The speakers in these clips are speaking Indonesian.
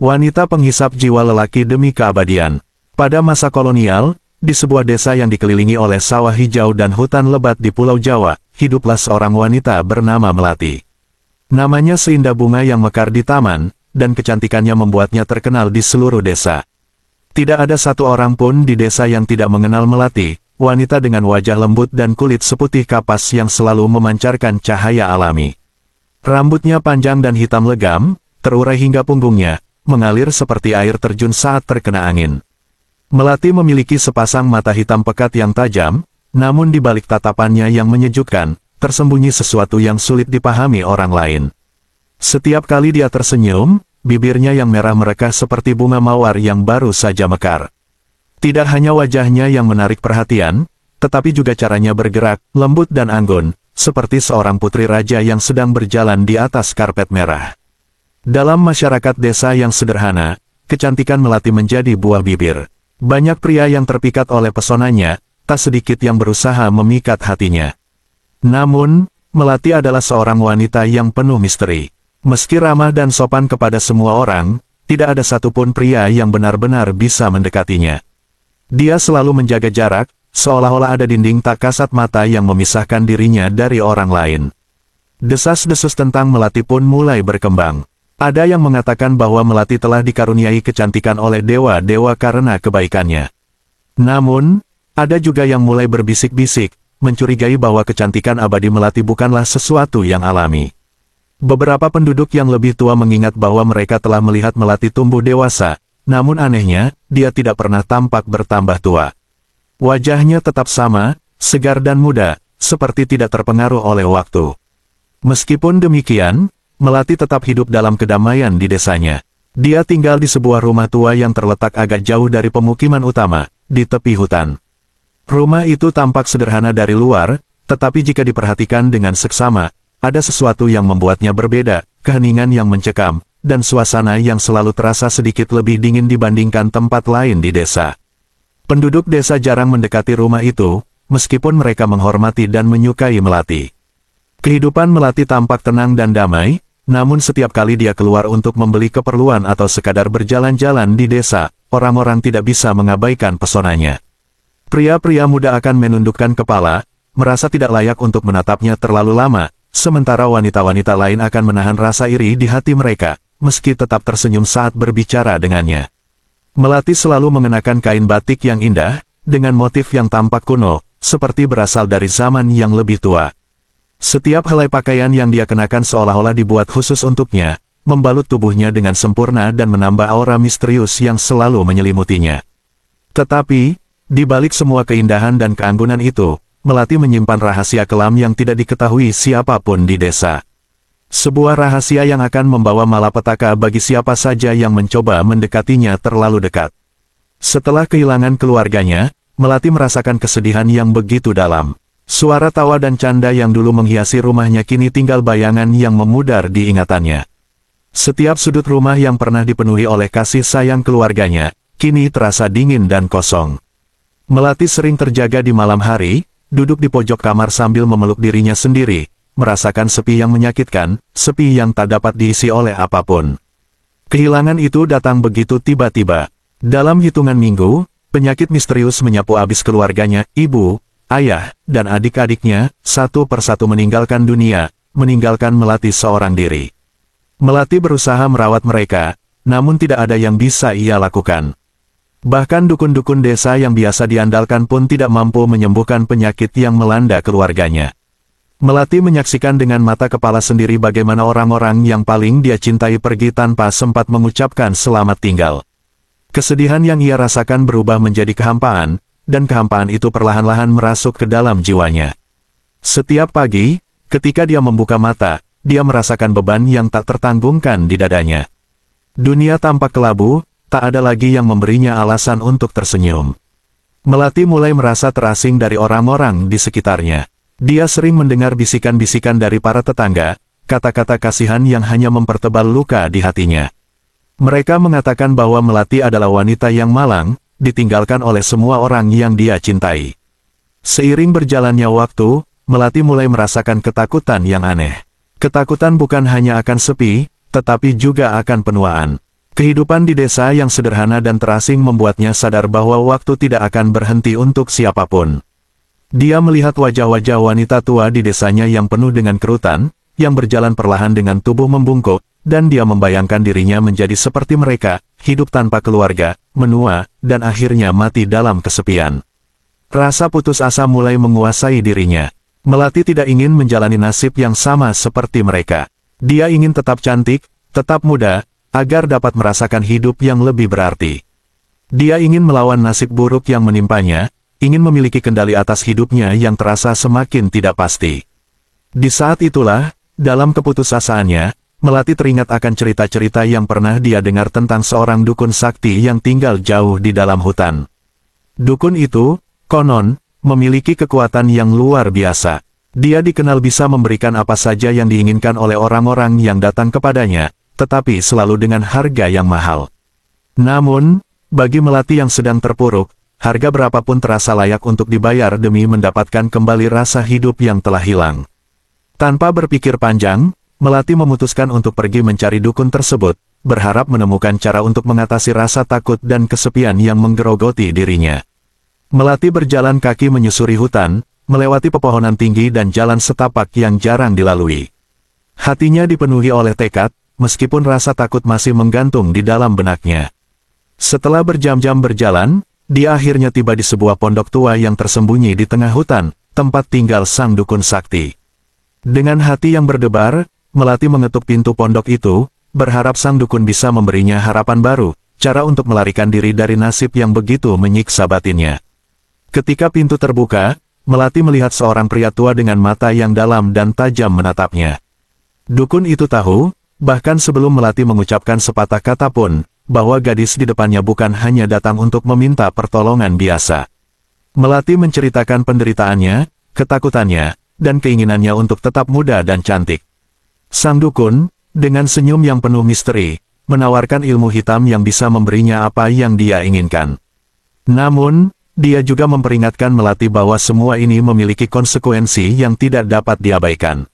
Wanita penghisap jiwa lelaki demi keabadian. Pada masa kolonial, di sebuah desa yang dikelilingi oleh sawah hijau dan hutan lebat di Pulau Jawa, hiduplah seorang wanita bernama Melati. Namanya seindah bunga yang mekar di taman, dan kecantikannya membuatnya terkenal di seluruh desa. Tidak ada satu orang pun di desa yang tidak mengenal Melati, wanita dengan wajah lembut dan kulit seputih kapas yang selalu memancarkan cahaya alami. Rambutnya panjang dan hitam legam, terurai hingga punggungnya, mengalir seperti air terjun saat terkena angin. Melati memiliki sepasang mata hitam pekat yang tajam, namun di balik tatapannya yang menyejukkan, tersembunyi sesuatu yang sulit dipahami orang lain. Setiap kali dia tersenyum, bibirnya yang merah merekah seperti bunga mawar yang baru saja mekar. Tidak hanya wajahnya yang menarik perhatian, tetapi juga caranya bergerak, lembut dan anggun, seperti seorang putri raja yang sedang berjalan di atas karpet merah. Dalam masyarakat desa yang sederhana, kecantikan Melati menjadi buah bibir. Banyak pria yang terpikat oleh pesonanya, tak sedikit yang berusaha memikat hatinya. Namun, Melati adalah seorang wanita yang penuh misteri. Meski ramah dan sopan kepada semua orang, tidak ada satupun pria yang benar-benar bisa mendekatinya. Dia selalu menjaga jarak, seolah-olah ada dinding tak kasat mata yang memisahkan dirinya dari orang lain. Desas-desus tentang Melati pun mulai berkembang. Ada yang mengatakan bahwa Melati telah dikaruniai kecantikan oleh dewa-dewa karena kebaikannya. Namun, ada juga yang mulai berbisik-bisik, mencurigai bahwa kecantikan abadi Melati bukanlah sesuatu yang alami. Beberapa penduduk yang lebih tua mengingat bahwa mereka telah melihat Melati tumbuh dewasa, namun anehnya, dia tidak pernah tampak bertambah tua. Wajahnya tetap sama, segar dan muda, seperti tidak terpengaruh oleh waktu. Meskipun demikian, Melati tetap hidup dalam kedamaian di desanya. Dia tinggal di sebuah rumah tua yang terletak agak jauh dari pemukiman utama, di tepi hutan. Rumah itu tampak sederhana dari luar, tetapi jika diperhatikan dengan seksama, ada sesuatu yang membuatnya berbeda, keheningan yang mencekam, dan suasana yang selalu terasa sedikit lebih dingin dibandingkan tempat lain di desa. Penduduk desa jarang mendekati rumah itu, meskipun mereka menghormati dan menyukai Melati. Kehidupan Melati tampak tenang dan damai, namun setiap kali dia keluar untuk membeli keperluan atau sekadar berjalan-jalan di desa, orang-orang tidak bisa mengabaikan pesonanya. Pria-pria muda akan menundukkan kepala, merasa tidak layak untuk menatapnya terlalu lama, sementara wanita-wanita lain akan menahan rasa iri di hati mereka, meski tetap tersenyum saat berbicara dengannya. Melati selalu mengenakan kain batik yang indah, dengan motif yang tampak kuno, seperti berasal dari zaman yang lebih tua. Setiap helai pakaian yang dia kenakan seolah-olah dibuat khusus untuknya, membalut tubuhnya dengan sempurna dan menambah aura misterius yang selalu menyelimutinya. Tetapi, di balik semua keindahan dan keanggunan itu, Melati menyimpan rahasia kelam yang tidak diketahui siapapun di desa. Sebuah rahasia yang akan membawa malapetaka bagi siapa saja yang mencoba mendekatinya terlalu dekat. Setelah kehilangan keluarganya, Melati merasakan kesedihan yang begitu dalam. Suara tawa dan canda yang dulu menghiasi rumahnya kini tinggal bayangan yang memudar di ingatannya. Setiap sudut rumah yang pernah dipenuhi oleh kasih sayang keluarganya, kini terasa dingin dan kosong. Melati sering terjaga di malam hari, duduk di pojok kamar sambil memeluk dirinya sendiri, merasakan sepi yang menyakitkan, sepi yang tak dapat diisi oleh apapun. Kehilangan itu datang begitu tiba-tiba. Dalam hitungan minggu, penyakit misterius menyapu habis keluarganya, ibu, ayah, dan adik-adiknya, satu persatu meninggalkan dunia, meninggalkan Melati seorang diri. Melati berusaha merawat mereka, namun tidak ada yang bisa ia lakukan. Bahkan dukun-dukun desa yang biasa diandalkan pun tidak mampu menyembuhkan penyakit yang melanda keluarganya. Melati menyaksikan dengan mata kepala sendiri bagaimana orang-orang yang paling dia cintai pergi tanpa sempat mengucapkan selamat tinggal. Kesedihan yang ia rasakan berubah menjadi kehampaan, dan kehampaan itu perlahan-lahan merasuk ke dalam jiwanya. Setiap pagi, ketika dia membuka mata, dia merasakan beban yang tak tertanggungkan di dadanya. Dunia tampak kelabu, tak ada lagi yang memberinya alasan untuk tersenyum. Melati mulai merasa terasing dari orang-orang di sekitarnya. Dia sering mendengar bisikan-bisikan dari para tetangga, kata-kata kasihan yang hanya mempertebal luka di hatinya. Mereka mengatakan bahwa Melati adalah wanita yang malang, ditinggalkan oleh semua orang yang dia cintai. Seiring berjalannya waktu, Melati mulai merasakan ketakutan yang aneh. Ketakutan bukan hanya akan sepi, tetapi juga akan penuaan. Kehidupan di desa yang sederhana dan terasing membuatnya sadar bahwa waktu tidak akan berhenti untuk siapapun. Dia melihat wajah-wajah wanita tua di desanya yang penuh dengan kerutan, yang berjalan perlahan dengan tubuh membungkuk, dan dia membayangkan dirinya menjadi seperti mereka, hidup tanpa keluarga, menua, dan akhirnya mati dalam kesepian. Rasa putus asa mulai menguasai dirinya. Melati tidak ingin menjalani nasib yang sama seperti mereka. Dia ingin tetap cantik, tetap muda, agar dapat merasakan hidup yang lebih berarti. Dia ingin melawan nasib buruk yang menimpanya, ingin memiliki kendali atas hidupnya yang terasa semakin tidak pasti. Di saat itulah, dalam keputusasaannya, Melati teringat akan cerita-cerita yang pernah dia dengar tentang seorang dukun sakti yang tinggal jauh di dalam hutan. Dukun itu, konon, memiliki kekuatan yang luar biasa. Dia dikenal bisa memberikan apa saja yang diinginkan oleh orang-orang yang datang kepadanya, tetapi selalu dengan harga yang mahal. Namun, bagi Melati yang sedang terpuruk, harga berapapun terasa layak untuk dibayar demi mendapatkan kembali rasa hidup yang telah hilang. Tanpa berpikir panjang, Melati memutuskan untuk pergi mencari dukun tersebut, berharap menemukan cara untuk mengatasi rasa takut dan kesepian yang menggerogoti dirinya. Melati berjalan kaki menyusuri hutan, melewati pepohonan tinggi dan jalan setapak yang jarang dilalui. Hatinya dipenuhi oleh tekad, meskipun rasa takut masih menggantung di dalam benaknya. Setelah berjam-jam berjalan, dia akhirnya tiba di sebuah pondok tua yang tersembunyi di tengah hutan, tempat tinggal sang dukun sakti. Dengan hati yang berdebar, Melati mengetuk pintu pondok itu, berharap sang dukun bisa memberinya harapan baru, cara untuk melarikan diri dari nasib yang begitu menyiksa batinnya. Ketika pintu terbuka, Melati melihat seorang pria tua dengan mata yang dalam dan tajam menatapnya. Dukun itu tahu, bahkan sebelum Melati mengucapkan sepatah kata pun, bahwa gadis di depannya bukan hanya datang untuk meminta pertolongan biasa. Melati menceritakan penderitaannya, ketakutannya, dan keinginannya untuk tetap muda dan cantik. Sang dukun, dengan senyum yang penuh misteri, menawarkan ilmu hitam yang bisa memberinya apa yang dia inginkan. Namun, dia juga memperingatkan Melati bahwa semua ini memiliki konsekuensi yang tidak dapat diabaikan.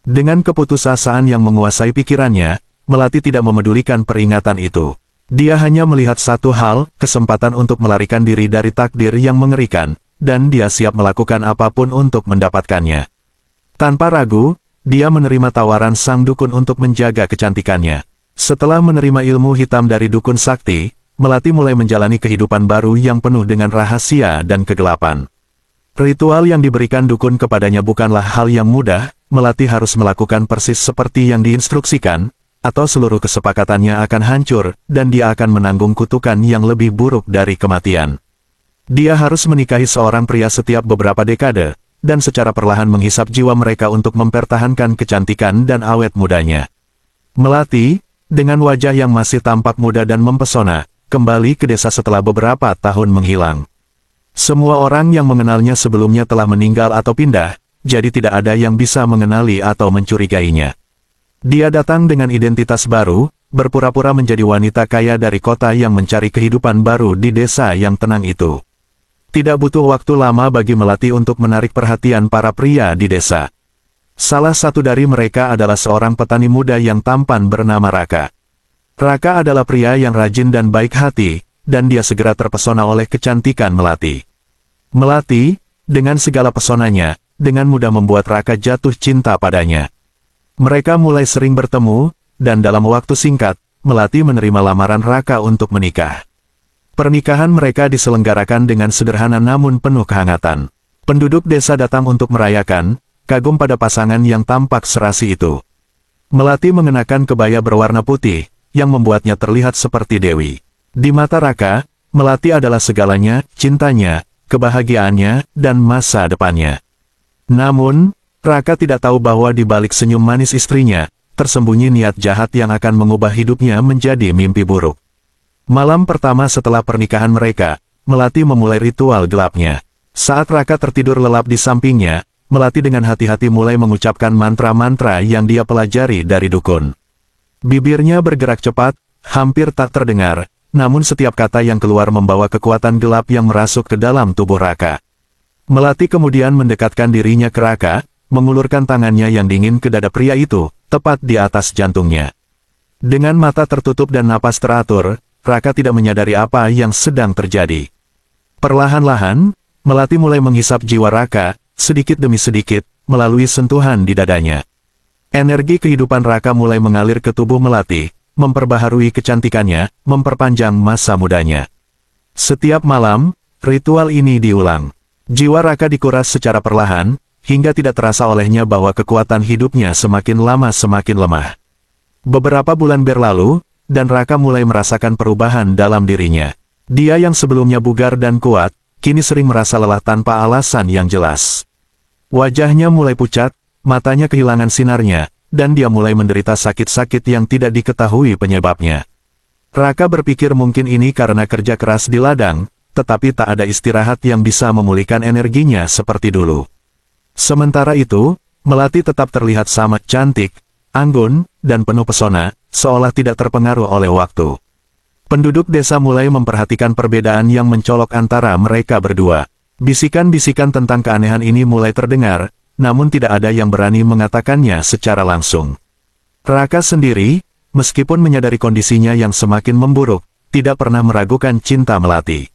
Dengan keputusasaan yang menguasai pikirannya, Melati tidak memedulikan peringatan itu. Dia hanya melihat satu hal, kesempatan untuk melarikan diri dari takdir yang mengerikan, dan dia siap melakukan apapun untuk mendapatkannya. Tanpa ragu, dia menerima tawaran sang dukun untuk menjaga kecantikannya. Setelah menerima ilmu hitam dari dukun sakti, Melati mulai menjalani kehidupan baru yang penuh dengan rahasia dan kegelapan. Ritual yang diberikan dukun kepadanya bukanlah hal yang mudah. Melati harus melakukan persis seperti yang diinstruksikan, atau seluruh kesepakatannya akan hancur, dan dia akan menanggung kutukan yang lebih buruk dari kematian. Dia harus menikahi seorang pria setiap beberapa dekade, dan secara perlahan menghisap jiwa mereka untuk mempertahankan kecantikan dan awet mudanya. Melati, dengan wajah yang masih tampak muda dan mempesona, kembali ke desa setelah beberapa tahun menghilang. Semua orang yang mengenalnya sebelumnya telah meninggal atau pindah, jadi tidak ada yang bisa mengenali atau mencurigainya. Dia datang dengan identitas baru, berpura-pura menjadi wanita kaya dari kota yang mencari kehidupan baru di desa yang tenang itu. Tidak butuh waktu lama bagi Melati untuk menarik perhatian para pria di desa. Salah satu dari mereka adalah seorang petani muda yang tampan bernama Raka. Raka adalah pria yang rajin dan baik hati, dan dia segera terpesona oleh kecantikan Melati. Melati, dengan segala pesonanya, dengan mudah membuat Raka jatuh cinta padanya. Mereka mulai sering bertemu, dan dalam waktu singkat, Melati menerima lamaran Raka untuk menikah. Pernikahan mereka diselenggarakan dengan sederhana namun penuh kehangatan. Penduduk desa datang untuk merayakan, kagum pada pasangan yang tampak serasi itu. Melati mengenakan kebaya berwarna putih, yang membuatnya terlihat seperti dewi. Di mata Raka, Melati adalah segalanya, cintanya, kebahagiaannya, dan masa depannya. Namun, Raka tidak tahu bahwa di balik senyum manis istrinya, tersembunyi niat jahat yang akan mengubah hidupnya menjadi mimpi buruk. Malam pertama setelah pernikahan mereka, Melati memulai ritual gelapnya. Saat Raka tertidur lelap di sampingnya, Melati dengan hati-hati mulai mengucapkan mantra-mantra yang dia pelajari dari dukun. Bibirnya bergerak cepat, hampir tak terdengar, namun setiap kata yang keluar membawa kekuatan gelap yang merasuk ke dalam tubuh Raka. Melati kemudian mendekatkan dirinya ke Raka, mengulurkan tangannya yang dingin ke dada pria itu, tepat di atas jantungnya. Dengan mata tertutup dan napas teratur, Raka tidak menyadari apa yang sedang terjadi. Perlahan-lahan, Melati mulai menghisap jiwa Raka, sedikit demi sedikit, melalui sentuhan di dadanya. Energi kehidupan Raka mulai mengalir ke tubuh Melati, memperbaharui kecantikannya, memperpanjang masa mudanya. Setiap malam, ritual ini diulang. Jiwa Raka dikuras secara perlahan, hingga tidak terasa olehnya bahwa kekuatan hidupnya semakin lama semakin lemah. Beberapa bulan berlalu, dan Raka mulai merasakan perubahan dalam dirinya. Dia yang sebelumnya bugar dan kuat, kini sering merasa lelah tanpa alasan yang jelas. Wajahnya mulai pucat, matanya kehilangan sinarnya, dan dia mulai menderita sakit-sakit yang tidak diketahui penyebabnya. Raka berpikir mungkin ini karena kerja keras di ladang, tetapi tak ada istirahat yang bisa memulihkan energinya seperti dulu. Sementara itu, Melati tetap terlihat sama cantik, anggun, dan penuh pesona, seolah tidak terpengaruh oleh waktu. Penduduk desa mulai memperhatikan perbedaan yang mencolok antara mereka berdua. Bisikan-bisikan tentang keanehan ini mulai terdengar, namun tidak ada yang berani mengatakannya secara langsung. Raka sendiri, meskipun menyadari kondisinya yang semakin memburuk, tidak pernah meragukan cinta Melati.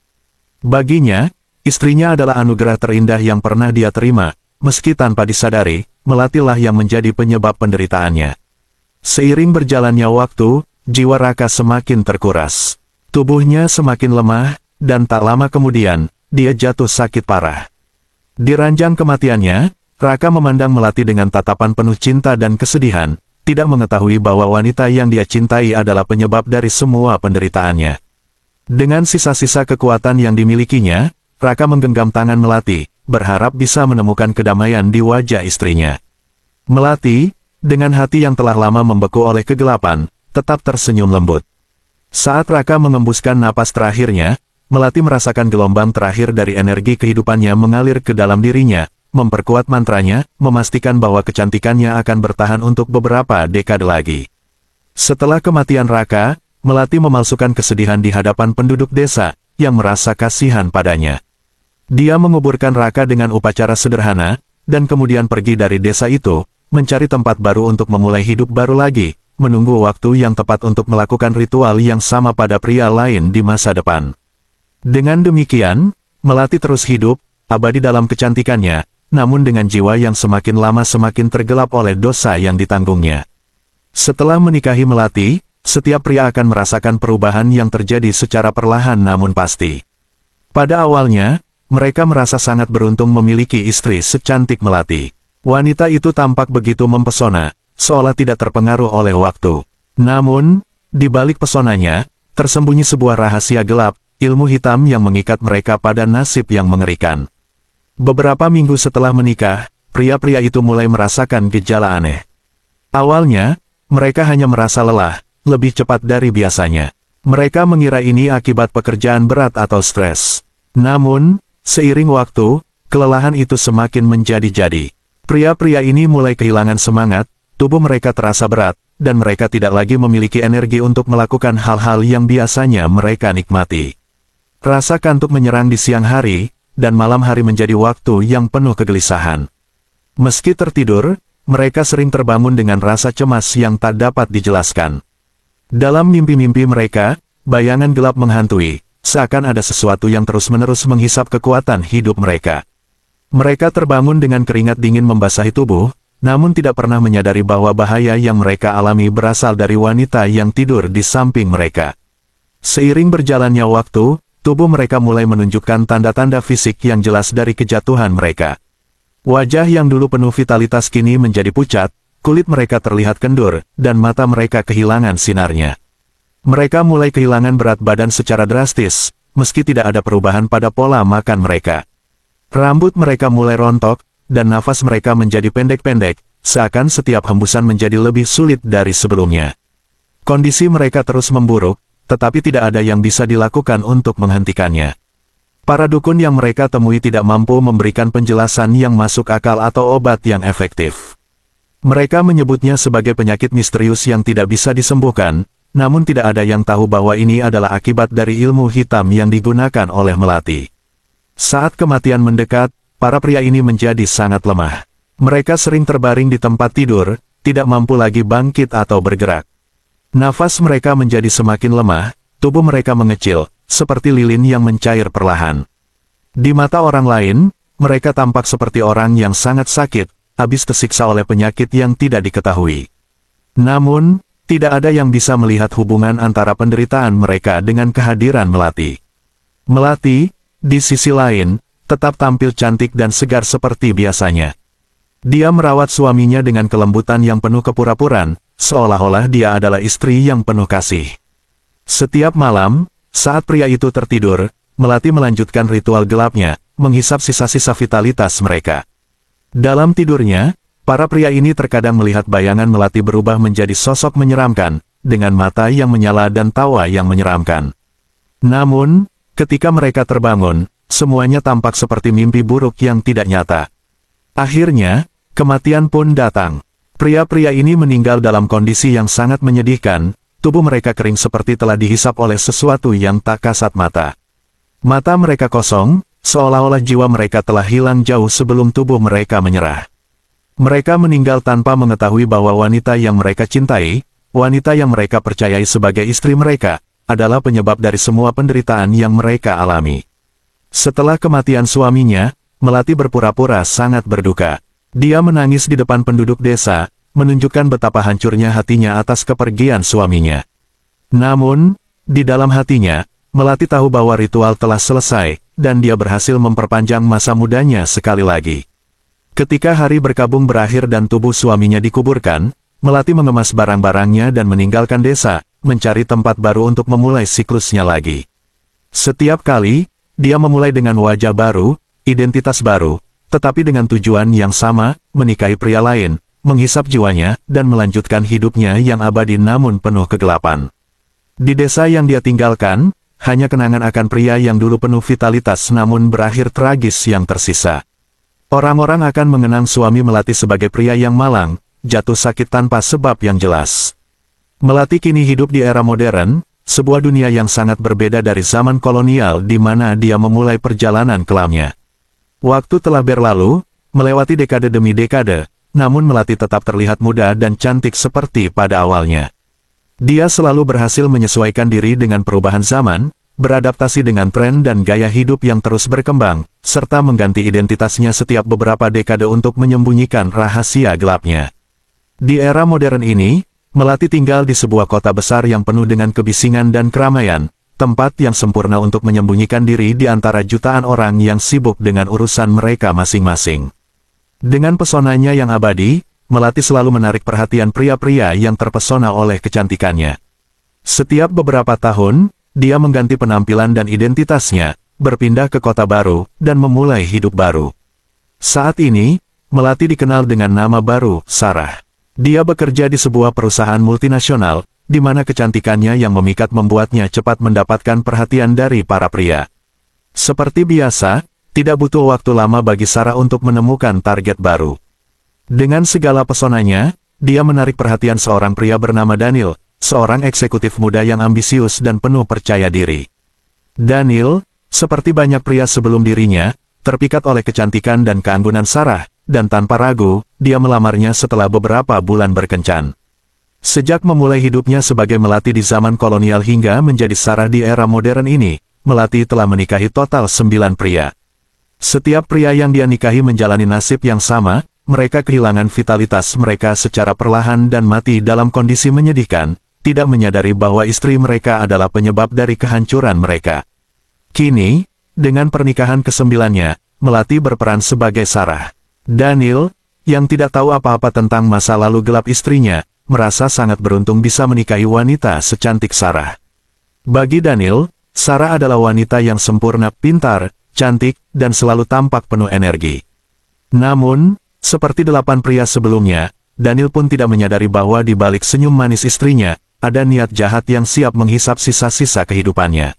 Baginya, istrinya adalah anugerah terindah yang pernah dia terima, meski tanpa disadari, Melatilah yang menjadi penyebab penderitaannya. Seiring berjalannya waktu, jiwa Raka semakin terkuras. Tubuhnya semakin lemah, dan tak lama kemudian, dia jatuh sakit parah. Di ranjang kematiannya, Raka memandang Melati dengan tatapan penuh cinta dan kesedihan, tidak mengetahui bahwa wanita yang dia cintai adalah penyebab dari semua penderitaannya. Dengan sisa-sisa kekuatan yang dimilikinya, Raka menggenggam tangan Melati, berharap bisa menemukan kedamaian di wajah istrinya. Melati, dengan hati yang telah lama membeku oleh kegelapan, tetap tersenyum lembut. Saat Raka mengembuskan napas terakhirnya, Melati merasakan gelombang terakhir dari energi kehidupannya mengalir ke dalam dirinya, memperkuat mantranya, memastikan bahwa kecantikannya akan bertahan untuk beberapa dekade lagi. Setelah kematian Raka, Melati memalsukan kesedihan di hadapan penduduk desa, yang merasa kasihan padanya. Dia menguburkan Raka dengan upacara sederhana, dan kemudian pergi dari desa itu, mencari tempat baru untuk memulai hidup baru lagi, menunggu waktu yang tepat untuk melakukan ritual yang sama pada pria lain di masa depan. Dengan demikian, Melati terus hidup, abadi dalam kecantikannya, namun dengan jiwa yang semakin lama semakin tergelap oleh dosa yang ditanggungnya. Setelah menikahi Melati, setiap pria akan merasakan perubahan yang terjadi secara perlahan namun pasti. Pada awalnya, mereka merasa sangat beruntung memiliki istri secantik Melati. Wanita itu tampak begitu mempesona, seolah tidak terpengaruh oleh waktu. Namun, di balik pesonanya, tersembunyi sebuah rahasia gelap, ilmu hitam yang mengikat mereka pada nasib yang mengerikan. Beberapa minggu setelah menikah, pria-pria itu mulai merasakan gejala aneh. Awalnya, mereka hanya merasa lelah, lebih cepat dari biasanya. Mereka mengira ini akibat pekerjaan berat atau stres. Namun, seiring waktu, kelelahan itu semakin menjadi-jadi. Pria-pria ini mulai kehilangan semangat, tubuh mereka terasa berat, dan mereka tidak lagi memiliki energi untuk melakukan hal-hal yang biasanya mereka nikmati. Rasa kantuk menyerang di siang hari, dan malam hari menjadi waktu yang penuh kegelisahan. Meski tertidur, mereka sering terbangun dengan rasa cemas yang tak dapat dijelaskan. Dalam mimpi-mimpi mereka, bayangan gelap menghantui, seakan ada sesuatu yang terus-menerus menghisap kekuatan hidup mereka. Mereka terbangun dengan keringat dingin membasahi tubuh, namun tidak pernah menyadari bahwa bahaya yang mereka alami berasal dari wanita yang tidur di samping mereka. Seiring berjalannya waktu, tubuh mereka mulai menunjukkan tanda-tanda fisik yang jelas dari kejatuhan mereka. Wajah yang dulu penuh vitalitas kini menjadi pucat, kulit mereka terlihat kendur, dan mata mereka kehilangan sinarnya. Mereka mulai kehilangan berat badan secara drastis, meski tidak ada perubahan pada pola makan mereka. Rambut mereka mulai rontok, dan nafas mereka menjadi pendek-pendek, seakan setiap hembusan menjadi lebih sulit dari sebelumnya. Kondisi mereka terus memburuk, tetapi tidak ada yang bisa dilakukan untuk menghentikannya. Para dukun yang mereka temui tidak mampu memberikan penjelasan yang masuk akal atau obat yang efektif. Mereka menyebutnya sebagai penyakit misterius yang tidak bisa disembuhkan, namun tidak ada yang tahu bahwa ini adalah akibat dari ilmu hitam yang digunakan oleh Melati. Saat kematian mendekat, para pria ini menjadi sangat lemah. Mereka sering terbaring di tempat tidur, tidak mampu lagi bangkit atau bergerak. Nafas mereka menjadi semakin lemah, tubuh mereka mengecil, seperti lilin yang mencair perlahan. Di mata orang lain, mereka tampak seperti orang yang sangat sakit, habis tersiksa oleh penyakit yang tidak diketahui. Namun, tidak ada yang bisa melihat hubungan antara penderitaan mereka dengan kehadiran Melati. Melati, di sisi lain, tetap tampil cantik dan segar seperti biasanya. Dia merawat suaminya dengan kelembutan yang penuh kepura-puraan, seolah-olah dia adalah istri yang penuh kasih. Setiap malam, saat pria itu tertidur, Melati melanjutkan ritual gelapnya, menghisap sisa-sisa vitalitas mereka. Dalam tidurnya, para pria ini terkadang melihat bayangan Melati berubah menjadi sosok menyeramkan, dengan mata yang menyala dan tawa yang menyeramkan. Namun, ketika mereka terbangun, semuanya tampak seperti mimpi buruk yang tidak nyata. Akhirnya, kematian pun datang. Pria-pria ini meninggal dalam kondisi yang sangat menyedihkan, tubuh mereka kering seperti telah dihisap oleh sesuatu yang tak kasat mata. Mata mereka kosong, seolah-olah jiwa mereka telah hilang jauh sebelum tubuh mereka menyerah. Mereka meninggal tanpa mengetahui bahwa wanita yang mereka cintai, wanita yang mereka percayai sebagai istri mereka, adalah penyebab dari semua penderitaan yang mereka alami. Setelah kematian suaminya, Melati berpura-pura sangat berduka. Dia menangis di depan penduduk desa, menunjukkan betapa hancurnya hatinya atas kepergian suaminya. Namun, di dalam hatinya, Melati tahu bahwa ritual telah selesai, dan dia berhasil memperpanjang masa mudanya sekali lagi. Ketika hari berkabung berakhir dan tubuh suaminya dikuburkan, Melati mengemas barang-barangnya dan meninggalkan desa, mencari tempat baru untuk memulai siklusnya lagi. Setiap kali, dia memulai dengan wajah baru, identitas baru, tetapi dengan tujuan yang sama, menikahi pria lain, menghisap jiwanya, dan melanjutkan hidupnya yang abadi namun penuh kegelapan. Di desa yang dia tinggalkan, hanya kenangan akan pria yang dulu penuh vitalitas namun berakhir tragis yang tersisa. Orang-orang akan mengenang suami Melati sebagai pria yang malang, jatuh sakit tanpa sebab yang jelas. Melati kini hidup di era modern, sebuah dunia yang sangat berbeda dari zaman kolonial di mana dia memulai perjalanan kelamnya. Waktu telah berlalu, melewati dekade demi dekade, namun Melati tetap terlihat muda dan cantik seperti pada awalnya. Dia selalu berhasil menyesuaikan diri dengan perubahan zaman, beradaptasi dengan tren dan gaya hidup yang terus berkembang, serta mengganti identitasnya setiap beberapa dekade untuk menyembunyikan rahasia gelapnya. Di era modern ini, Melati tinggal di sebuah kota besar yang penuh dengan kebisingan dan keramaian, tempat yang sempurna untuk menyembunyikan diri di antara jutaan orang yang sibuk dengan urusan mereka masing-masing. Dengan pesonanya yang abadi, Melati selalu menarik perhatian pria-pria yang terpesona oleh kecantikannya. Setiap beberapa tahun, dia mengganti penampilan dan identitasnya, berpindah ke kota baru, dan memulai hidup baru. Saat ini, Melati dikenal dengan nama baru, Sarah. Dia bekerja di sebuah perusahaan multinasional, di mana kecantikannya yang memikat membuatnya cepat mendapatkan perhatian dari para pria. Seperti biasa, tidak butuh waktu lama bagi Sarah untuk menemukan target baru. Dengan segala pesonanya, dia menarik perhatian seorang pria bernama Daniel, seorang eksekutif muda yang ambisius dan penuh percaya diri. Daniel, seperti banyak pria sebelum dirinya, terpikat oleh kecantikan dan keanggunan Sarah, dan tanpa ragu, dia melamarnya setelah beberapa bulan berkencan. Sejak memulai hidupnya sebagai Melati di zaman kolonial hingga menjadi Sarah di era modern ini, Melati telah menikahi total 9 pria. Setiap pria yang dia nikahi menjalani nasib yang sama, mereka kehilangan vitalitas mereka secara perlahan dan mati dalam kondisi menyedihkan, tidak menyadari bahwa istri mereka adalah penyebab dari kehancuran mereka. Kini, dengan pernikahan ke-9-nya, Melati berperan sebagai Sarah. Daniel, yang tidak tahu apa-apa tentang masa lalu gelap istrinya, merasa sangat beruntung bisa menikahi wanita secantik Sarah. Bagi Daniel, Sarah adalah wanita yang sempurna, pintar, cantik, dan selalu tampak penuh energi. Namun, seperti 8 pria sebelumnya, Daniel pun tidak menyadari bahwa di balik senyum manis istrinya, ada niat jahat yang siap menghisap sisa-sisa kehidupannya.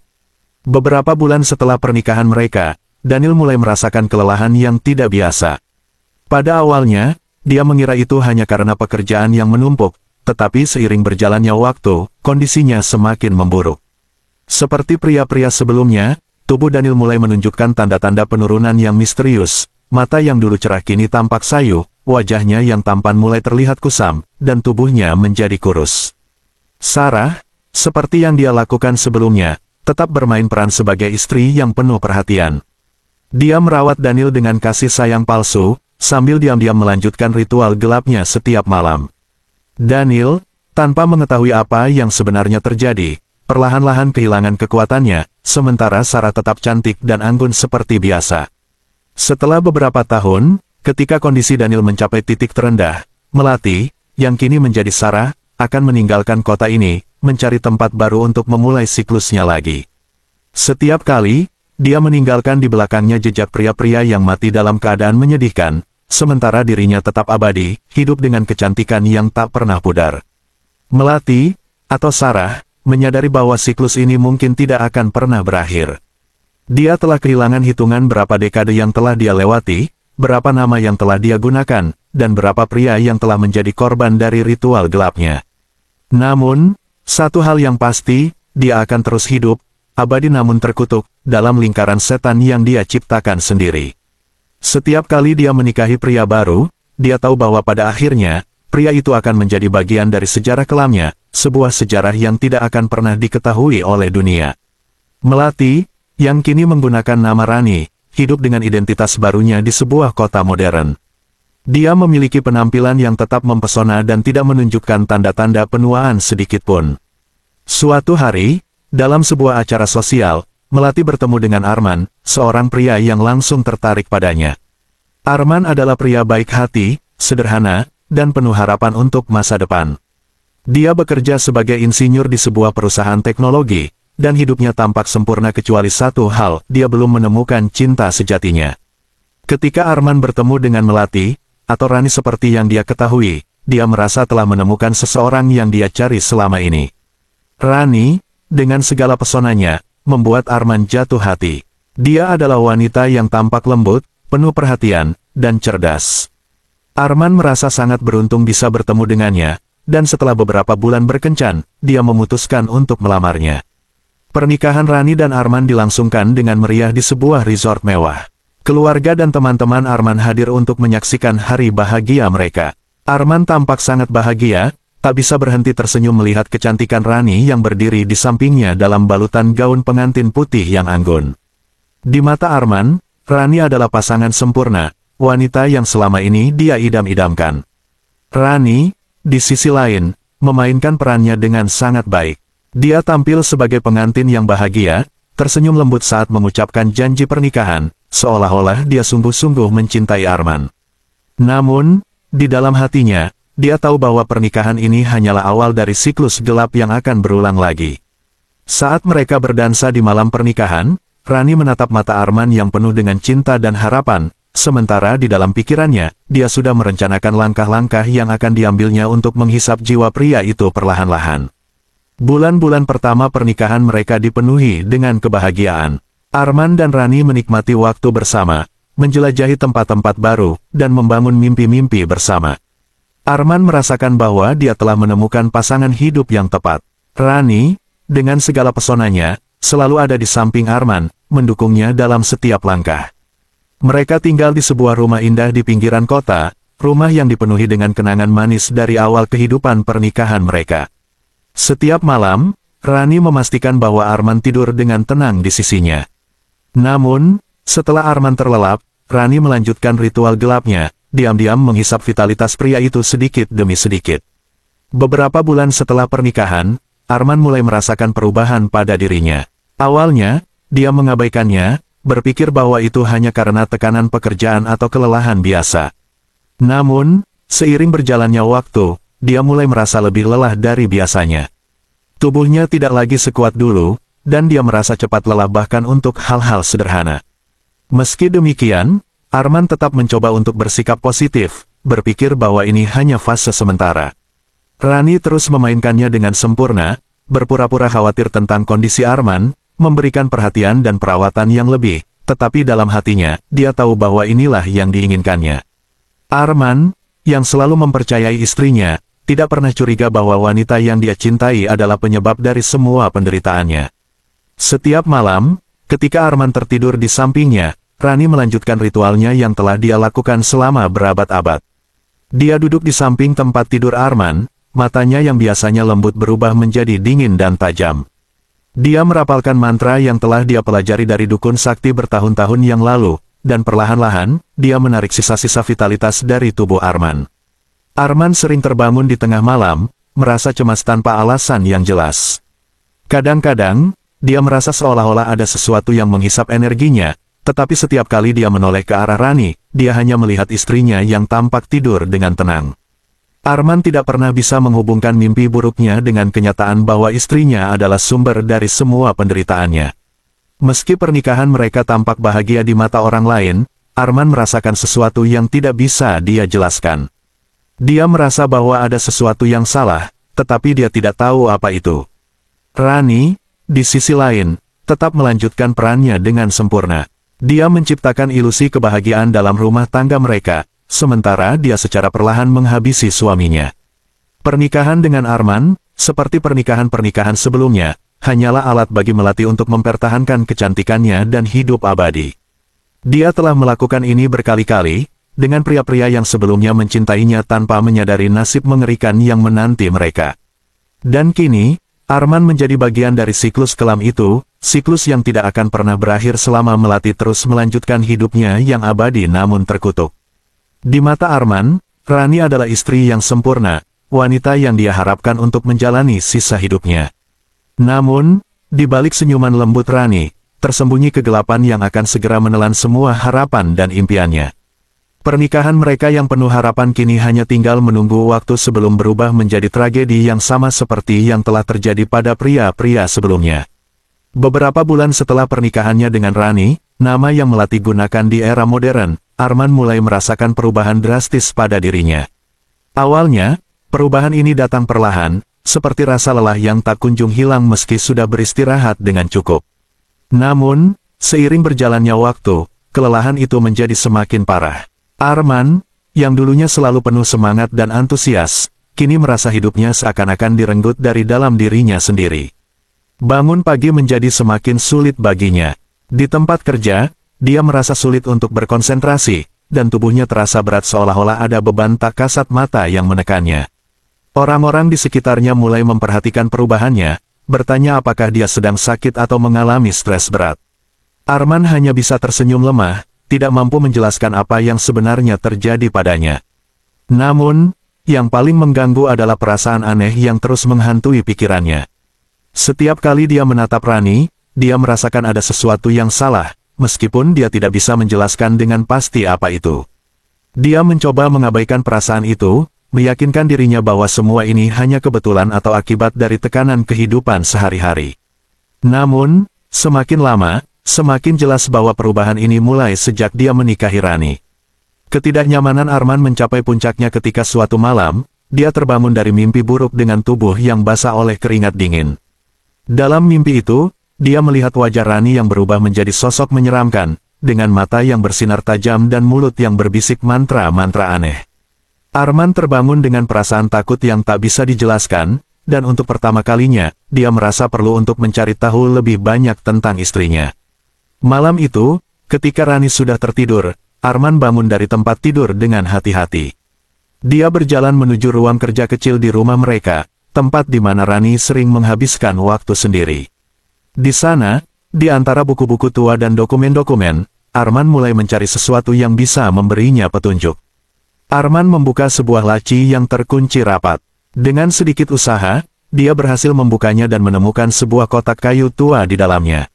Beberapa bulan setelah pernikahan mereka, Daniel mulai merasakan kelelahan yang tidak biasa. Pada awalnya, dia mengira itu hanya karena pekerjaan yang menumpuk, tetapi seiring berjalannya waktu, kondisinya semakin memburuk. Seperti pria-pria sebelumnya, tubuh Daniel mulai menunjukkan tanda-tanda penurunan yang misterius, mata yang dulu cerah kini tampak sayu, wajahnya yang tampan mulai terlihat kusam, dan tubuhnya menjadi kurus. Sarah, seperti yang dia lakukan sebelumnya, tetap bermain peran sebagai istri yang penuh perhatian. Dia merawat Daniel dengan kasih sayang palsu, sambil diam-diam melanjutkan ritual gelapnya setiap malam. Daniel, tanpa mengetahui apa yang sebenarnya terjadi, perlahan-lahan kehilangan kekuatannya, sementara Sarah tetap cantik dan anggun seperti biasa. Setelah beberapa tahun, ketika kondisi Daniel mencapai titik terendah, Melati, yang kini menjadi Sarah, akan meninggalkan kota ini, mencari tempat baru untuk memulai siklusnya lagi. Setiap kali, dia meninggalkan di belakangnya jejak pria-pria yang mati dalam keadaan menyedihkan, sementara dirinya tetap abadi, hidup dengan kecantikan yang tak pernah pudar. Melati, atau Sarah, menyadari bahwa siklus ini mungkin tidak akan pernah berakhir. Dia telah kehilangan hitungan berapa dekade yang telah dia lewati, berapa nama yang telah dia gunakan, dan berapa pria yang telah menjadi korban dari ritual gelapnya. Namun, satu hal yang pasti, dia akan terus hidup, abadi namun terkutuk, dalam lingkaran setan yang dia ciptakan sendiri. Setiap kali dia menikahi pria baru, dia tahu bahwa pada akhirnya, pria itu akan menjadi bagian dari sejarah kelamnya, sebuah sejarah yang tidak akan pernah diketahui oleh dunia. Melati, yang kini menggunakan nama Rani, hidup dengan identitas barunya di sebuah kota modern. Dia memiliki penampilan yang tetap mempesona dan tidak menunjukkan tanda-tanda penuaan sedikitpun. Suatu hari, dalam sebuah acara sosial, Melati bertemu dengan Arman, seorang pria yang langsung tertarik padanya. Arman adalah pria baik hati, sederhana, dan penuh harapan untuk masa depan. Dia bekerja sebagai insinyur di sebuah perusahaan teknologi, dan hidupnya tampak sempurna kecuali satu hal, dia belum menemukan cinta sejatinya. Ketika Arman bertemu dengan Melati, atau Rani seperti yang dia ketahui, dia merasa telah menemukan seseorang yang dia cari selama ini. Rani, dengan segala pesonanya, membuat Arman jatuh hati. Dia adalah wanita yang tampak lembut, penuh perhatian, dan cerdas. Arman merasa sangat beruntung bisa bertemu dengannya, dan setelah beberapa bulan berkencan, dia memutuskan untuk melamarnya. Pernikahan Rani dan Arman dilangsungkan dengan meriah di sebuah resort mewah. Keluarga dan teman-teman Arman hadir untuk menyaksikan hari bahagia mereka. Arman tampak sangat bahagia, tak bisa berhenti tersenyum melihat kecantikan Rani yang berdiri di sampingnya dalam balutan gaun pengantin putih yang anggun. Di mata Arman, Rani adalah pasangan sempurna, wanita yang selama ini dia idam-idamkan. Rani, di sisi lain, memainkan perannya dengan sangat baik. Dia tampil sebagai pengantin yang bahagia, tersenyum lembut saat mengucapkan janji pernikahan, seolah-olah dia sungguh-sungguh mencintai Arman. Namun, di dalam hatinya, dia tahu bahwa pernikahan ini hanyalah awal dari siklus gelap yang akan berulang lagi. Saat mereka berdansa di malam pernikahan, Rani menatap mata Arman yang penuh dengan cinta dan harapan, sementara di dalam pikirannya, dia sudah merencanakan langkah-langkah yang akan diambilnya untuk menghisap jiwa pria itu perlahan-lahan. Bulan-bulan pertama pernikahan mereka dipenuhi dengan kebahagiaan. Arman dan Rani menikmati waktu bersama, menjelajahi tempat-tempat baru, dan membangun mimpi-mimpi bersama. Arman merasakan bahwa dia telah menemukan pasangan hidup yang tepat. Rani, dengan segala pesonanya, selalu ada di samping Arman, mendukungnya dalam setiap langkah. Mereka tinggal di sebuah rumah indah di pinggiran kota, rumah yang dipenuhi dengan kenangan manis dari awal kehidupan pernikahan mereka. Setiap malam, Rani memastikan bahwa Arman tidur dengan tenang di sisinya. Namun, setelah Arman terlelap, Rani melanjutkan ritual gelapnya, diam-diam menghisap vitalitas pria itu sedikit demi sedikit. Beberapa bulan setelah pernikahan, Arman mulai merasakan perubahan pada dirinya. Awalnya, dia mengabaikannya, berpikir bahwa itu hanya karena tekanan pekerjaan atau kelelahan biasa. Namun, seiring berjalannya waktu, dia mulai merasa lebih lelah dari biasanya. Tubuhnya tidak lagi sekuat dulu, dan dia merasa cepat lelah bahkan untuk hal-hal sederhana. Meski demikian, Arman tetap mencoba untuk bersikap positif, berpikir bahwa ini hanya fase sementara. Rani terus memainkannya dengan sempurna, berpura-pura khawatir tentang kondisi Arman, memberikan perhatian dan perawatan yang lebih, tetapi dalam hatinya, dia tahu bahwa inilah yang diinginkannya. Arman, yang selalu mempercayai istrinya, tidak pernah curiga bahwa wanita yang dia cintai adalah penyebab dari semua penderitaannya. Setiap malam, ketika Arman tertidur di sampingnya, Rani melanjutkan ritualnya yang telah dia lakukan selama berabad-abad. Dia duduk di samping tempat tidur Arman, matanya yang biasanya lembut berubah menjadi dingin dan tajam. Dia merapalkan mantra yang telah dia pelajari dari dukun sakti bertahun-tahun yang lalu, dan perlahan-lahan, dia menarik sisa-sisa vitalitas dari tubuh Arman. Arman sering terbangun di tengah malam, merasa cemas tanpa alasan yang jelas. Kadang-kadang, dia merasa seolah-olah ada sesuatu yang menghisap energinya, tetapi setiap kali dia menoleh ke arah Rani, dia hanya melihat istrinya yang tampak tidur dengan tenang. Arman tidak pernah bisa menghubungkan mimpi buruknya dengan kenyataan bahwa istrinya adalah sumber dari semua penderitaannya. Meski pernikahan mereka tampak bahagia di mata orang lain, Arman merasakan sesuatu yang tidak bisa dia jelaskan. Dia merasa bahwa ada sesuatu yang salah, tetapi dia tidak tahu apa itu. Rani, di sisi lain, tetap melanjutkan perannya dengan sempurna. Dia menciptakan ilusi kebahagiaan dalam rumah tangga mereka, sementara dia secara perlahan menghabisi suaminya. Pernikahan dengan Arman, seperti pernikahan-pernikahan sebelumnya, hanyalah alat bagi Melati untuk mempertahankan kecantikannya dan hidup abadi. Dia telah melakukan ini berkali-kali, dengan pria-pria yang sebelumnya mencintainya tanpa menyadari nasib mengerikan yang menanti mereka. Dan kini, Arman menjadi bagian dari siklus kelam itu, siklus yang tidak akan pernah berakhir selama Melati terus melanjutkan hidupnya yang abadi namun terkutuk. Di mata Arman, Rani adalah istri yang sempurna, wanita yang dia harapkan untuk menjalani sisa hidupnya. Namun, di balik senyuman lembut Rani, tersembunyi kegelapan yang akan segera menelan semua harapan dan impiannya. Pernikahan mereka yang penuh harapan kini hanya tinggal menunggu waktu sebelum berubah menjadi tragedi yang sama seperti yang telah terjadi pada pria-pria sebelumnya. Beberapa bulan setelah pernikahannya dengan Rani, nama yang Melati gunakan di era modern, Arman mulai merasakan perubahan drastis pada dirinya. Awalnya, perubahan ini datang perlahan, seperti rasa lelah yang tak kunjung hilang meski sudah beristirahat dengan cukup. Namun, seiring berjalannya waktu, kelelahan itu menjadi semakin parah. Arman, yang dulunya selalu penuh semangat dan antusias, kini merasa hidupnya seakan-akan direnggut dari dalam dirinya sendiri. Bangun pagi menjadi semakin sulit baginya. Di tempat kerja, dia merasa sulit untuk berkonsentrasi, dan tubuhnya terasa berat seolah-olah ada beban tak kasat mata yang menekannya. Orang-orang di sekitarnya mulai memperhatikan perubahannya, bertanya apakah dia sedang sakit atau mengalami stres berat. Arman hanya bisa tersenyum lemah, tidak mampu menjelaskan apa yang sebenarnya terjadi padanya. Namun, yang paling mengganggu adalah perasaan aneh yang terus menghantui pikirannya. Setiap kali dia menatap Rani, dia merasakan ada sesuatu yang salah, meskipun dia tidak bisa menjelaskan dengan pasti apa itu. Dia mencoba mengabaikan perasaan itu, meyakinkan dirinya bahwa semua ini hanya kebetulan atau akibat dari tekanan kehidupan sehari-hari. Namun, semakin lama, semakin jelas bahwa perubahan ini mulai sejak dia menikahi Rani. Ketidaknyamanan Arman mencapai puncaknya ketika suatu malam, dia terbangun dari mimpi buruk dengan tubuh yang basah oleh keringat dingin. Dalam mimpi itu, dia melihat wajah Rani yang berubah menjadi sosok menyeramkan, dengan mata yang bersinar tajam dan mulut yang berbisik mantra-mantra aneh. Arman terbangun dengan perasaan takut yang tak bisa dijelaskan, dan untuk pertama kalinya, dia merasa perlu untuk mencari tahu lebih banyak tentang istrinya. Malam itu, ketika Rani sudah tertidur, Arman bangun dari tempat tidur dengan hati-hati. Dia berjalan menuju ruang kerja kecil di rumah mereka, tempat di mana Rani sering menghabiskan waktu sendiri. Di sana, di antara buku-buku tua dan dokumen-dokumen, Arman mulai mencari sesuatu yang bisa memberinya petunjuk. Arman membuka sebuah laci yang terkunci rapat. Dengan sedikit usaha, dia berhasil membukanya dan menemukan sebuah kotak kayu tua di dalamnya.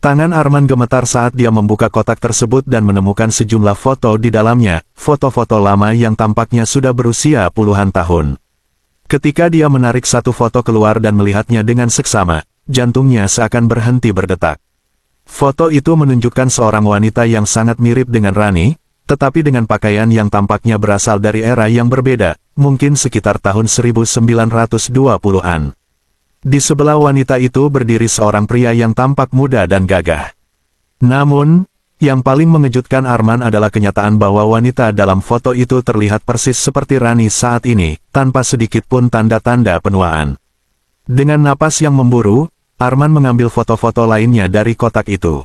Tangan Arman gemetar saat dia membuka kotak tersebut dan menemukan sejumlah foto di dalamnya, foto-foto lama yang tampaknya sudah berusia puluhan tahun. Ketika dia menarik satu foto keluar dan melihatnya dengan seksama, jantungnya seakan berhenti berdetak. Foto itu menunjukkan seorang wanita yang sangat mirip dengan Rani, tetapi dengan pakaian yang tampaknya berasal dari era yang berbeda, mungkin sekitar tahun 1920-an. Di sebelah wanita itu berdiri seorang pria yang tampak muda dan gagah. Namun, yang paling mengejutkan Arman adalah kenyataan bahwa wanita dalam foto itu terlihat persis seperti Rani saat ini, tanpa sedikit pun tanda-tanda penuaan. Dengan napas yang memburu, Arman mengambil foto-foto lainnya dari kotak itu.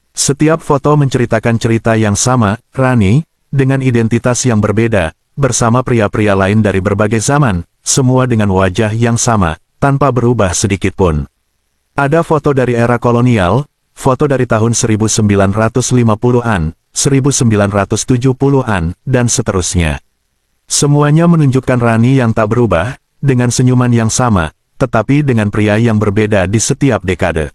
Setiap foto menceritakan cerita yang sama, Rani, dengan identitas yang berbeda, bersama pria-pria lain dari berbagai zaman, semua dengan wajah yang sama, tanpa berubah sedikit pun. Ada foto dari era kolonial, foto dari tahun 1950-an, 1970-an, dan seterusnya. Semuanya menunjukkan Rani yang tak berubah, dengan senyuman yang sama, tetapi dengan pria yang berbeda di setiap dekade.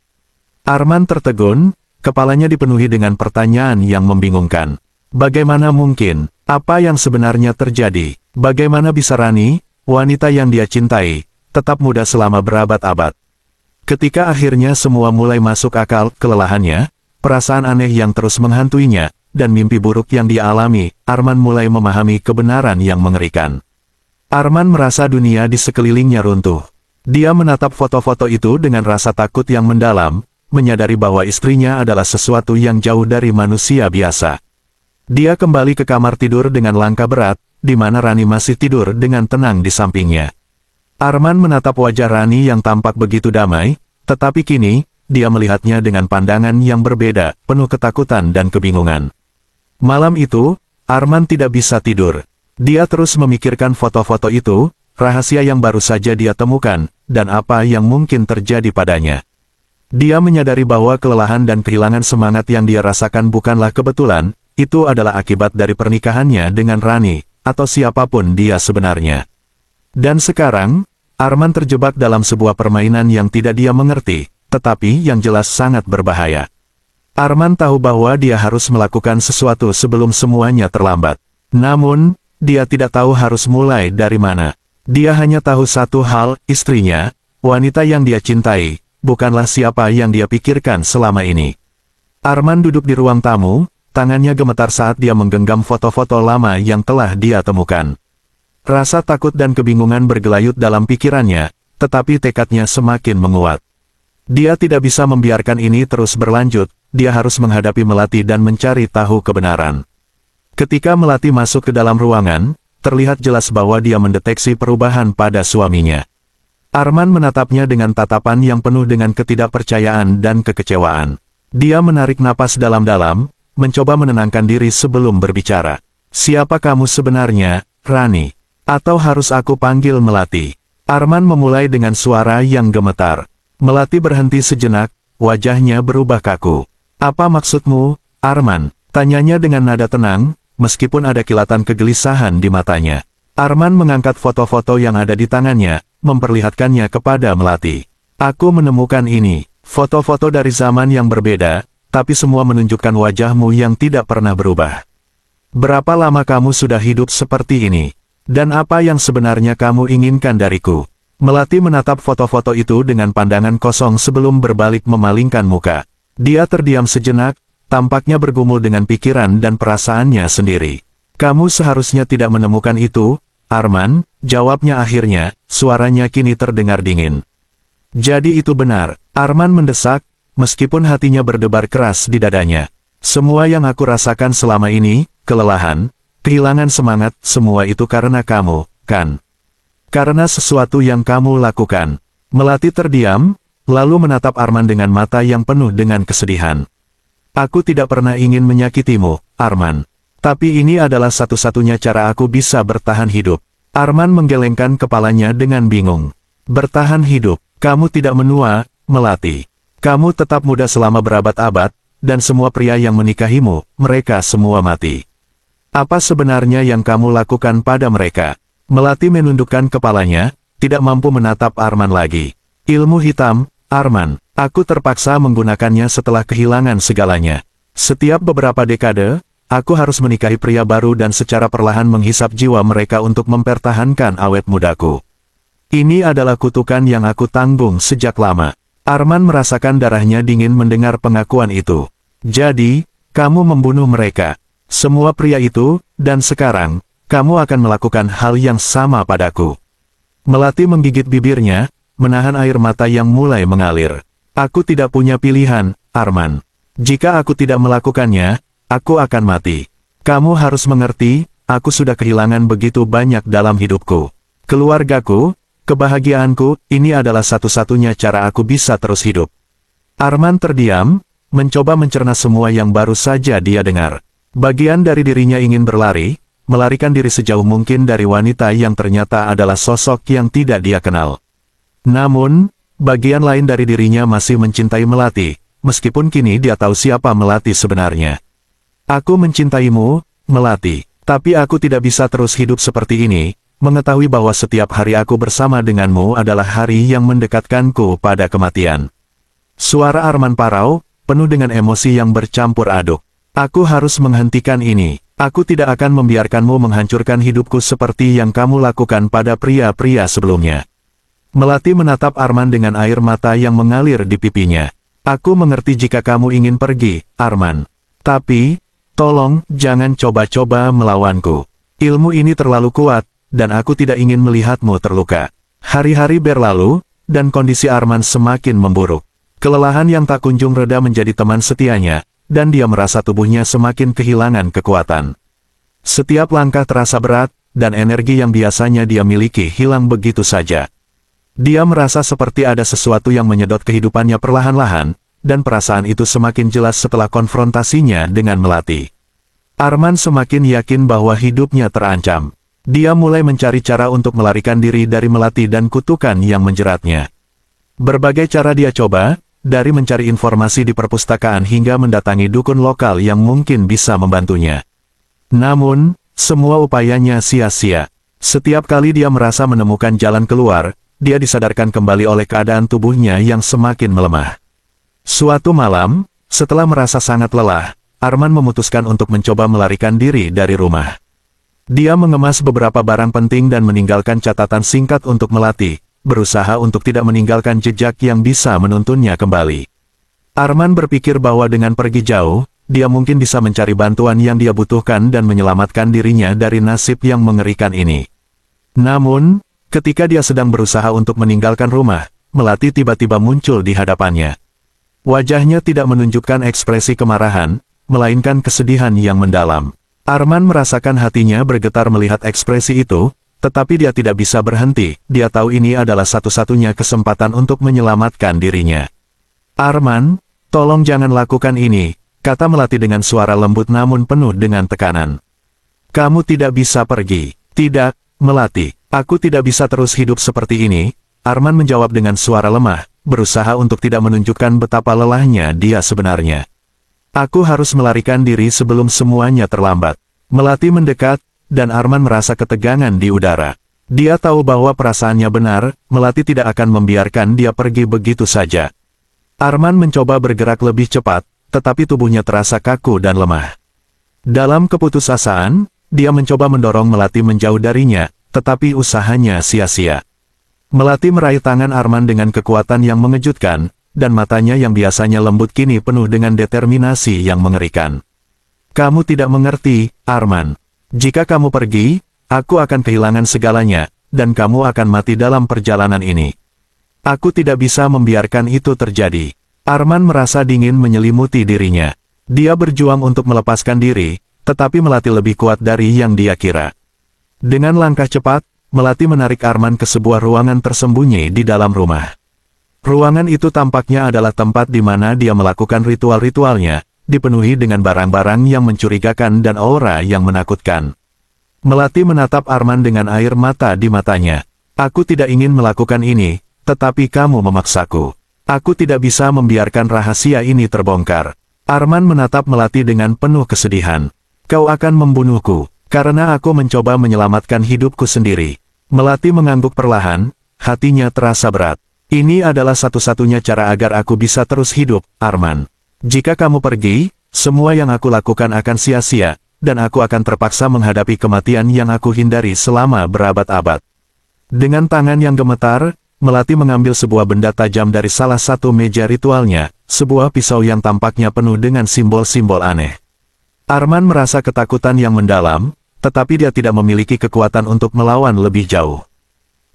Arman tertegun, kepalanya dipenuhi dengan pertanyaan yang membingungkan. Bagaimana mungkin? Apa yang sebenarnya terjadi? Bagaimana bisa Rani, wanita yang dia cintai, tetap muda selama berabad-abad? Ketika akhirnya semua mulai masuk akal, kelelahannya, perasaan aneh yang terus menghantuinya, dan mimpi buruk yang dia alami, Arman mulai memahami kebenaran yang mengerikan. Arman merasa dunia di sekelilingnya runtuh. Dia menatap foto-foto itu dengan rasa takut yang mendalam, menyadari bahwa istrinya adalah sesuatu yang jauh dari manusia biasa. Dia kembali ke kamar tidur dengan langkah berat, di mana Rani masih tidur dengan tenang di sampingnya. Arman menatap wajah Rani yang tampak begitu damai, tetapi kini, dia melihatnya dengan pandangan yang berbeda, penuh ketakutan dan kebingungan. Malam itu, Arman tidak bisa tidur. Dia terus memikirkan foto-foto itu, rahasia yang baru saja dia temukan, dan apa yang mungkin terjadi padanya. Dia menyadari bahwa kelelahan dan kehilangan semangat yang dia rasakan bukanlah kebetulan, itu adalah akibat dari pernikahannya dengan Rani, atau siapapun dia sebenarnya. Dan sekarang, Arman terjebak dalam sebuah permainan yang tidak dia mengerti, tetapi yang jelas sangat berbahaya. Arman tahu bahwa dia harus melakukan sesuatu sebelum semuanya terlambat. Namun, dia tidak tahu harus mulai dari mana. Dia hanya tahu satu hal, istrinya, wanita yang dia cintai, bukanlah siapa yang dia pikirkan selama ini. Arman duduk di ruang tamu, tangannya gemetar saat dia menggenggam foto-foto lama yang telah dia temukan. Rasa takut dan kebingungan bergelayut dalam pikirannya, tetapi tekadnya semakin menguat. Dia tidak bisa membiarkan ini terus berlanjut, dia harus menghadapi Melati dan mencari tahu kebenaran. Ketika Melati masuk ke dalam ruangan, terlihat jelas bahwa dia mendeteksi perubahan pada suaminya. Arman menatapnya dengan tatapan yang penuh dengan ketidakpercayaan dan kekecewaan. Dia menarik napas dalam-dalam, mencoba menenangkan diri sebelum berbicara. Siapa kamu sebenarnya, Rani? Atau harus aku panggil Melati? Arman memulai dengan suara yang gemetar. Melati berhenti sejenak, wajahnya berubah kaku. Apa maksudmu, Arman? Tanyanya dengan nada tenang, meskipun ada kilatan kegelisahan di matanya. Arman mengangkat foto-foto yang ada di tangannya, memperlihatkannya kepada Melati. Aku menemukan ini, foto-foto dari zaman yang berbeda, tapi semua menunjukkan wajahmu yang tidak pernah berubah. Berapa lama kamu sudah hidup seperti ini? Dan apa yang sebenarnya kamu inginkan dariku? Melati menatap foto-foto itu dengan pandangan kosong sebelum berbalik memalingkan muka. Dia terdiam sejenak, tampaknya bergumul dengan pikiran dan perasaannya sendiri. Kamu seharusnya tidak menemukan itu, Arman, jawabnya akhirnya, suaranya kini terdengar dingin. Jadi itu benar, Arman mendesak, meskipun hatinya berdebar keras di dadanya. Semua yang aku rasakan selama ini, kelelahan, kehilangan semangat, semua itu karena kamu, kan? Karena sesuatu yang kamu lakukan. Melati terdiam, lalu menatap Arman dengan mata yang penuh dengan kesedihan. Aku tidak pernah ingin menyakitimu, Arman. Tapi ini adalah satu-satunya cara aku bisa bertahan hidup. Arman menggelengkan kepalanya dengan bingung. Bertahan hidup, kamu tidak menua, Melati. Kamu tetap muda selama berabad-abad, dan semua pria yang menikahimu, mereka semua mati. Apa sebenarnya yang kamu lakukan pada mereka? Melati menundukkan kepalanya, tidak mampu menatap Arman lagi. Ilmu hitam, Arman. Aku terpaksa menggunakannya setelah kehilangan segalanya. Setiap beberapa dekade, aku harus menikahi pria baru dan secara perlahan menghisap jiwa mereka untuk mempertahankan awet mudaku. Ini adalah kutukan yang aku tanggung sejak lama. Arman merasakan darahnya dingin mendengar pengakuan itu. Jadi, kamu membunuh mereka. Semua pria itu, dan sekarang, kamu akan melakukan hal yang sama padaku. Melati menggigit bibirnya, menahan air mata yang mulai mengalir. Aku tidak punya pilihan, Arman. Jika aku tidak melakukannya, aku akan mati. Kamu harus mengerti, aku sudah kehilangan begitu banyak dalam hidupku. Keluargaku, kebahagiaanku, ini adalah satu-satunya cara aku bisa terus hidup. Arman terdiam, mencoba mencerna semua yang baru saja dia dengar. Bagian dari dirinya ingin berlari, melarikan diri sejauh mungkin dari wanita yang ternyata adalah sosok yang tidak dia kenal. Namun, bagian lain dari dirinya masih mencintai Melati, meskipun kini dia tahu siapa Melati sebenarnya. Aku mencintaimu, Melati, tapi aku tidak bisa terus hidup seperti ini, mengetahui bahwa setiap hari aku bersama denganmu adalah hari yang mendekatkanku pada kematian. Suara Arman parau, penuh dengan emosi yang bercampur aduk. Aku harus menghentikan ini. Aku tidak akan membiarkanmu menghancurkan hidupku seperti yang kamu lakukan pada pria-pria sebelumnya. Melati menatap Arman dengan air mata yang mengalir di pipinya. Aku mengerti jika kamu ingin pergi, Arman. Tapi, tolong, jangan coba-coba melawanku. Ilmu ini terlalu kuat, dan aku tidak ingin melihatmu terluka. Hari-hari berlalu, dan kondisi Arman semakin memburuk. Kelelahan yang tak kunjung reda menjadi teman setianya, dan dia merasa tubuhnya semakin kehilangan kekuatan. Setiap langkah terasa berat, dan energi yang biasanya dia miliki hilang begitu saja. Dia merasa seperti ada sesuatu yang menyedot kehidupannya perlahan-lahan, dan perasaan itu semakin jelas setelah konfrontasinya dengan Melati. Arman semakin yakin bahwa hidupnya terancam. Dia mulai mencari cara untuk melarikan diri dari Melati dan kutukan yang menjeratnya. Berbagai cara dia coba, dari mencari informasi di perpustakaan hingga mendatangi dukun lokal yang mungkin bisa membantunya. Namun, semua upayanya sia-sia. Setiap kali dia merasa menemukan jalan keluar, dia disadarkan kembali oleh keadaan tubuhnya yang semakin melemah. Suatu malam, setelah merasa sangat lelah, Arman memutuskan untuk mencoba melarikan diri dari rumah. Dia mengemas beberapa barang penting dan meninggalkan catatan singkat untuk Melati, berusaha untuk tidak meninggalkan jejak yang bisa menuntunnya kembali. Arman berpikir bahwa dengan pergi jauh, dia mungkin bisa mencari bantuan yang dia butuhkan dan menyelamatkan dirinya dari nasib yang mengerikan ini. Namun, ketika dia sedang berusaha untuk meninggalkan rumah, Melati tiba-tiba muncul di hadapannya. Wajahnya tidak menunjukkan ekspresi kemarahan, melainkan kesedihan yang mendalam. Arman merasakan hatinya bergetar melihat ekspresi itu, tetapi dia tidak bisa berhenti. Dia tahu ini adalah satu-satunya kesempatan untuk menyelamatkan dirinya. Arman, tolong jangan lakukan ini, kata Melati dengan suara lembut namun penuh dengan tekanan. Kamu tidak bisa pergi. Tidak, Melati, aku tidak bisa terus hidup seperti ini, Arman menjawab dengan suara lemah, berusaha untuk tidak menunjukkan betapa lelahnya dia sebenarnya. Aku harus melarikan diri sebelum semuanya terlambat. Melati mendekat, dan Arman merasa ketegangan di udara. Dia tahu bahwa perasaannya benar, Melati tidak akan membiarkan dia pergi begitu saja. Arman mencoba bergerak lebih cepat, tetapi tubuhnya terasa kaku dan lemah. Dalam keputusasaan, dia mencoba mendorong Melati menjauh darinya, tetapi usahanya sia-sia. Melati meraih tangan Arman dengan kekuatan yang mengejutkan, dan matanya yang biasanya lembut kini penuh dengan determinasi yang mengerikan. Kamu tidak mengerti, Arman. Jika kamu pergi, aku akan kehilangan segalanya, dan kamu akan mati dalam perjalanan ini. Aku tidak bisa membiarkan itu terjadi. Arman merasa dingin menyelimuti dirinya. Dia berjuang untuk melepaskan diri, tetapi Melati lebih kuat dari yang dia kira. Dengan langkah cepat, Melati menarik Arman ke sebuah ruangan tersembunyi di dalam rumah. Ruangan itu tampaknya adalah tempat di mana dia melakukan ritual-ritualnya, dipenuhi dengan barang-barang yang mencurigakan dan aura yang menakutkan. Melati menatap Arman dengan air mata di matanya. Aku tidak ingin melakukan ini, tetapi kamu memaksaku. Aku tidak bisa membiarkan rahasia ini terbongkar. Arman menatap Melati dengan penuh kesedihan. Kau akan membunuhku, karena aku mencoba menyelamatkan hidupku sendiri. Melati mengangguk perlahan, hatinya terasa berat. Ini adalah satu-satunya cara agar aku bisa terus hidup, Arman. Jika kamu pergi, semua yang aku lakukan akan sia-sia, dan aku akan terpaksa menghadapi kematian yang aku hindari selama berabad-abad. Dengan tangan yang gemetar, Melati mengambil sebuah benda tajam dari salah satu meja ritualnya, sebuah pisau yang tampaknya penuh dengan simbol-simbol aneh. Arman merasa ketakutan yang mendalam, tetapi dia tidak memiliki kekuatan untuk melawan lebih jauh.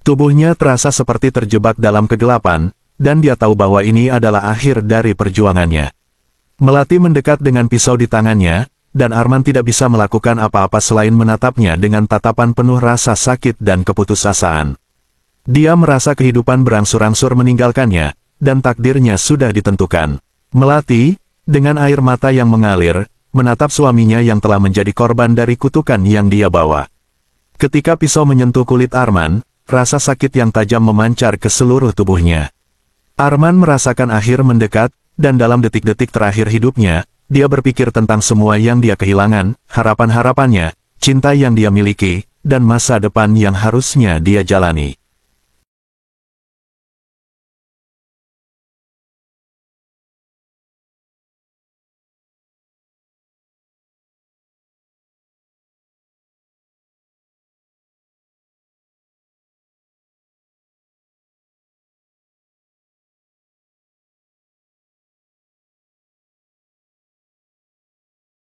Tubuhnya terasa seperti terjebak dalam kegelapan, dan dia tahu bahwa ini adalah akhir dari perjuangannya. Melati mendekat dengan pisau di tangannya, dan Arman tidak bisa melakukan apa-apa selain menatapnya dengan tatapan penuh rasa sakit dan keputusasaan. Dia merasa kehidupan berangsur-angsur meninggalkannya, dan takdirnya sudah ditentukan. Melati, dengan air mata yang mengalir, menatap suaminya yang telah menjadi korban dari kutukan yang dia bawa. Ketika pisau menyentuh kulit Arman, rasa sakit yang tajam memancar ke seluruh tubuhnya. Arman merasakan akhir mendekat, dan dalam detik-detik terakhir hidupnya, dia berpikir tentang semua yang dia kehilangan, harapan-harapannya, cinta yang dia miliki, dan masa depan yang harusnya dia jalani.